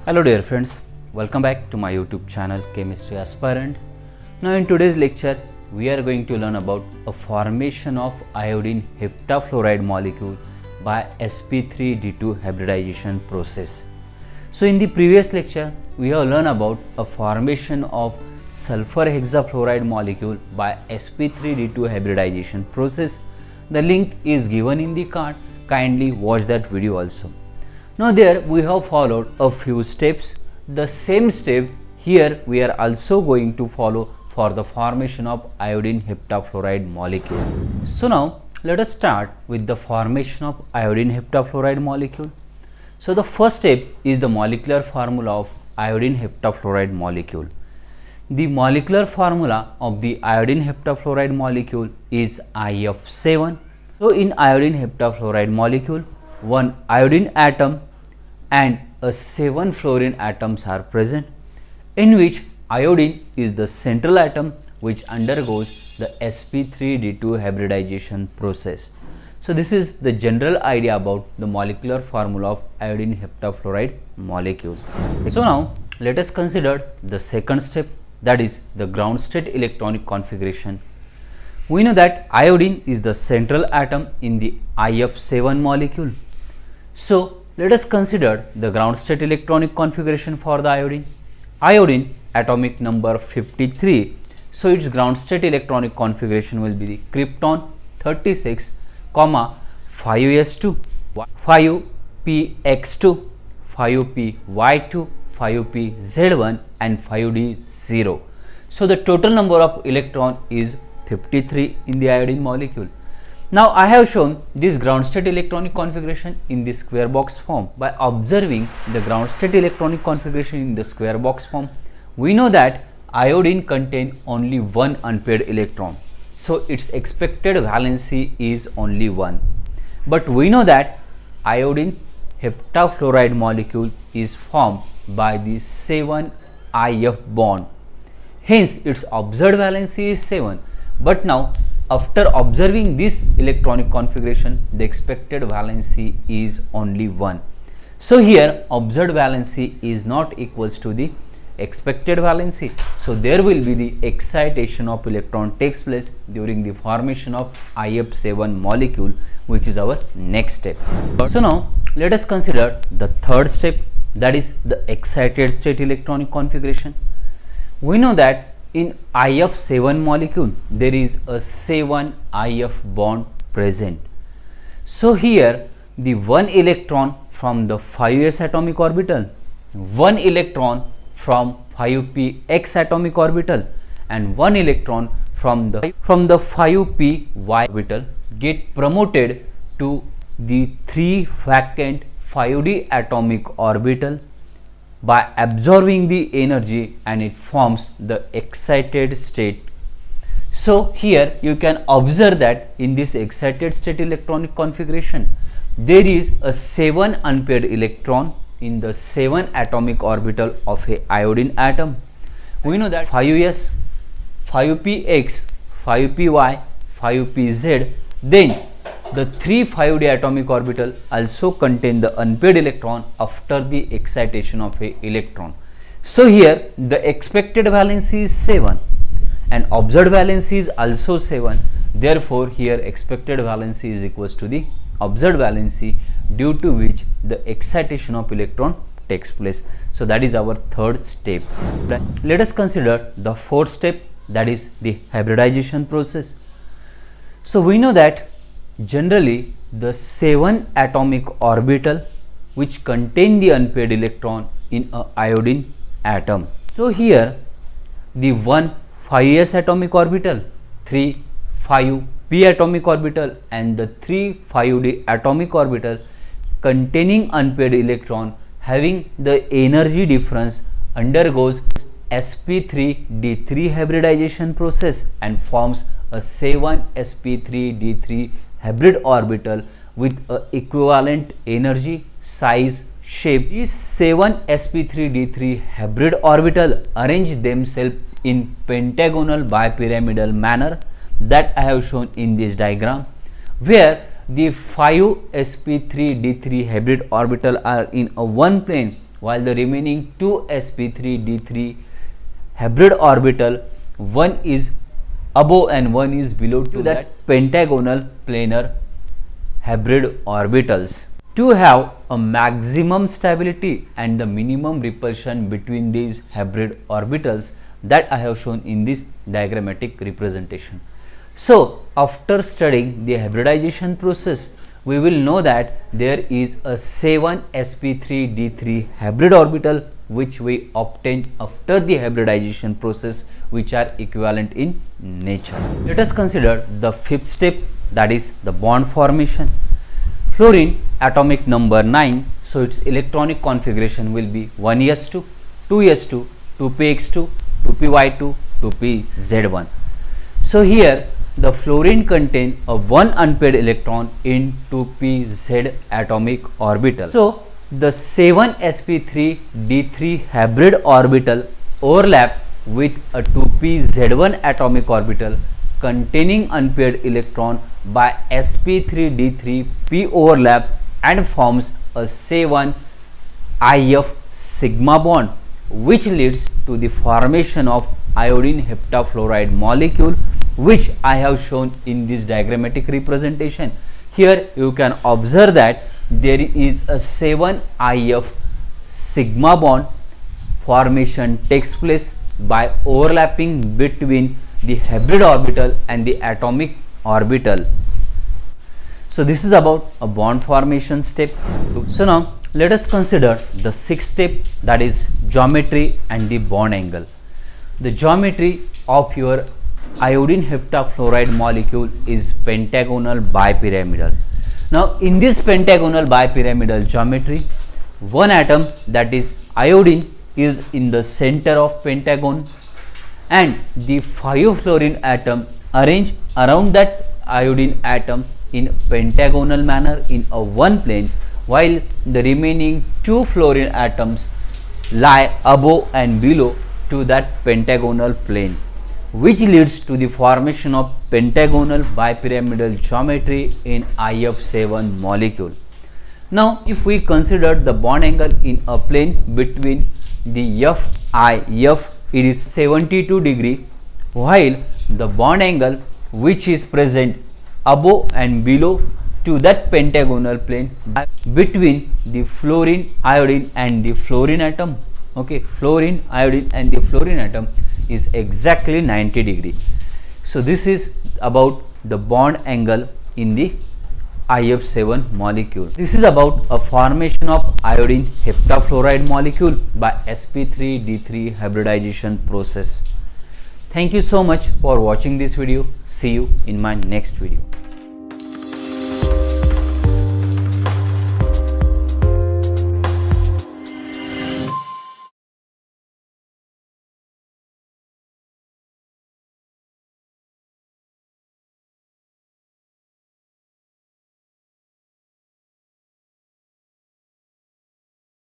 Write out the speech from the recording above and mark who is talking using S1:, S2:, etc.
S1: Hello dear friends, welcome back to my YouTube channel Chemistry Aspirant. Now in today's lecture we are going to learn about a formation of iodine heptafluoride molecule by sp3d2 hybridization process. So in the previous lecture we have learned about a formation of sulfur hexafluoride molecule by sp3d2 hybridization process. The link is given in the card. Kindly watch that video also. Now there we have followed a few steps. The same step here we are also going to follow for the formation of iodine heptafluoride molecule. So now let us start with the formation of iodine heptafluoride molecule. So the first step is the molecular formula of iodine heptafluoride molecule. The molecular formula of the iodine heptafluoride molecule is IF7. So in iodine heptafluoride molecule, one iodine atom and a 7 fluorine atoms are present, in which iodine is the central atom which undergoes the sp3d2 hybridization process. So this is the general idea about the molecular formula of iodine heptafluoride molecule. So now let us consider the second step, that is the ground state electronic configuration. We know that iodine is the central atom in the IF7 molecule. So let us consider the ground state electronic configuration for the iodine. Iodine atomic number 53. So its ground state electronic configuration will be the krypton 36, 5s2, 5px2, 5py2, 5pz1 and 5d0. So the total number of electron is 53 in the iodine molecule. Now I have shown this ground state electronic configuration in the square box form. By observing the ground state electronic configuration in the square box form, we know that iodine contains only one unpaired electron. So its expected valency is only 1. But we know that iodine heptafluoride molecule is formed by the 7IF bond. Hence its observed valency is 7. But now after observing this electronic configuration, the expected valency is only 1. So here observed valency is not equals to the expected valency. So there will be the excitation of electron takes place during the formation of IF7 molecule, which is our next step. So now let us consider the third step, that is the excited state electronic configuration. We know that in IF7 molecule there is a 7IF bond present. So here the one electron from the 5s atomic orbital, one electron from 5px atomic orbital and one electron from the 5py orbital get promoted to the 3 vacant 5d atomic orbital by absorbing the energy, and it forms the excited state. So here you can observe that in this excited state electronic configuration there is a 7 unpaired electron in the 7 atomic orbital of a iodine atom. We know that 5s, 5px, 5py, 5pz, then the 3 5d atomic orbital also contain the unpaired electron after the excitation of a electron. So here the expected valency is 7 and observed valency is also 7. Therefore here expected valency is equals to the observed valency, due to which the excitation of electron takes place. So that is our third step. Let us consider the fourth step, that is the hybridization process. So we know that generally the 7 atomic orbital which contain the unpaired electron in a iodine atom. So here the 1 5s atomic orbital, 3 5p atomic orbital and the 3 5d atomic orbital containing unpaired electron having the energy difference undergoes sp3d3 hybridization process and forms a 7 sp3d3 hybrid orbital with a equivalent energy, size, shape. These 7 sp3d3 hybrid orbital arrange themselves in pentagonal bipyramidal manner that I have shown in this diagram, where the 5 sp3d3 hybrid orbital are in a one plane while the remaining 2 sp3d3 hybrid orbital, one is above and one is below to that pentagonal planar hybrid orbitals. To have a maximum stability and the minimum repulsion between these hybrid orbitals that I have shown in this diagrammatic representation. So, after studying the hybridization process, we will know that there is a 7 sp3d3 hybrid orbital which we obtain after the hybridization process, which are equivalent in nature. Let us consider the fifth step, that is the bond formation. Fluorine atomic number 9, so its electronic configuration will be 1s2, 2s2, 2px2, 2py2, 2pz1. So here the fluorine contain a one unpaired electron in 2pz atomic orbital. So the 7 sp3d3 hybrid orbital overlap with a 2pz1 atomic orbital containing unpaired electron by sp3d3 p overlap and forms a 7 IF sigma bond, which leads to the formation of iodine heptafluoride molecule, which I have shown in this diagrammatic representation. Here you can observe that there is a 7 IF sigma bond formation takes place by overlapping between the hybrid orbital and the atomic orbital. So this is about a bond formation step. So now let us consider the sixth step, that is geometry and the bond angle. The geometry of your iodine heptafluoride molecule is pentagonal bipyramidal. Now in this pentagonal bipyramidal geometry, one atom, that is iodine, is in the center of pentagon and the 5 fluorine atom arranged around that iodine atom in pentagonal manner in a one plane, while the remaining 2 fluorine atoms lie above and below to that pentagonal plane, which leads to the formation of pentagonal bipyramidal geometry in IF7 molecule. Now if we consider the bond angle in a plane between the F, it is 72 degree, while the bond angle which is present above and below to that pentagonal plane between the fluorine, iodine and the fluorine atom, okay, fluorine, iodine and the fluorine atom is exactly 90 degree. So this is about the bond angle in the IF7 molecule. This is about a formation of iodine heptafluoride molecule by sp3d3 hybridization process. Thank you so much for watching this video. See you in my next video.